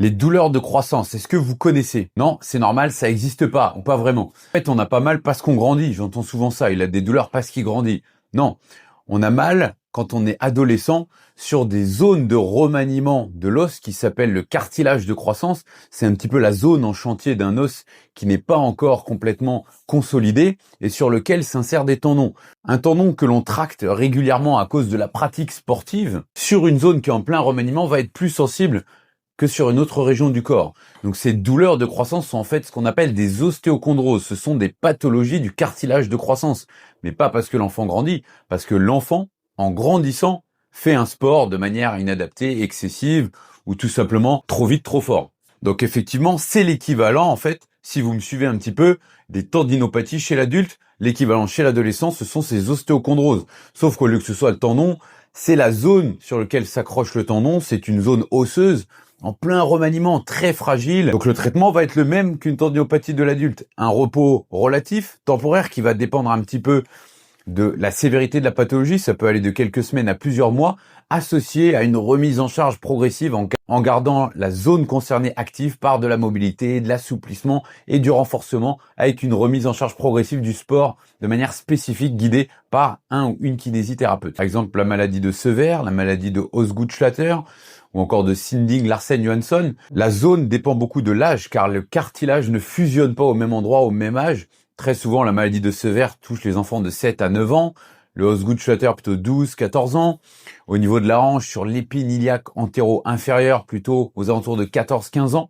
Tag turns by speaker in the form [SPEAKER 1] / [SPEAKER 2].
[SPEAKER 1] Les douleurs de croissance, est-ce que vous connaissez? Non, c'est normal, ça n'existe pas, ou pas vraiment. En fait, on a pas mal parce qu'on grandit, j'entends souvent ça, il a des douleurs parce qu'il grandit. Non, on a mal quand on est adolescent sur des zones de remaniement de l'os qui s'appellent le cartilage de croissance. C'est un petit peu la zone en chantier d'un os qui n'est pas encore complètement consolidé et sur lequel s'insèrent des tendons. Un tendon que l'on tracte régulièrement à cause de la pratique sportive sur une zone qui est en plein remaniement va être plus sensible que sur une autre région du corps. Donc ces douleurs de croissance sont en fait ce qu'on appelle des ostéochondroses. Ce sont des pathologies du cartilage de croissance. Mais pas parce que l'enfant grandit, parce que l'enfant, en grandissant, fait un sport de manière inadaptée, excessive, ou tout simplement trop vite, trop fort. Donc effectivement, c'est l'équivalent, en fait, si vous me suivez un petit peu, des tendinopathies chez l'adulte. L'équivalent chez l'adolescent, ce sont ces ostéochondroses. Sauf qu'au lieu que ce soit le tendon, c'est la zone sur laquelle s'accroche le tendon, c'est une zone osseuse, en plein remaniement, très fragile. Donc le traitement va être le même qu'une tendinopathie de l'adulte. Un repos relatif, temporaire, qui va dépendre un petit peu de la sévérité de la pathologie. Ça peut aller de quelques semaines à plusieurs mois, associé à une remise en charge progressive en gardant la zone concernée active par de la mobilité, de l'assouplissement et du renforcement, avec une remise en charge progressive du sport de manière spécifique guidée par un ou une kinésithérapeute. Par exemple, la maladie de Sever, la maladie de Osgood-Schlatter, ou encore de Sinding-Larsen-Johansson. La zone dépend beaucoup de l'âge, car le cartilage ne fusionne pas au même endroit au même âge. Très souvent, la maladie de Sever touche les enfants de 7 à 9 ans, le Osgood-Schlatter plutôt 12, 14 ans. Au niveau de la hanche, sur l'épine iliaque antéro-inférieure, plutôt aux alentours de 14, 15 ans.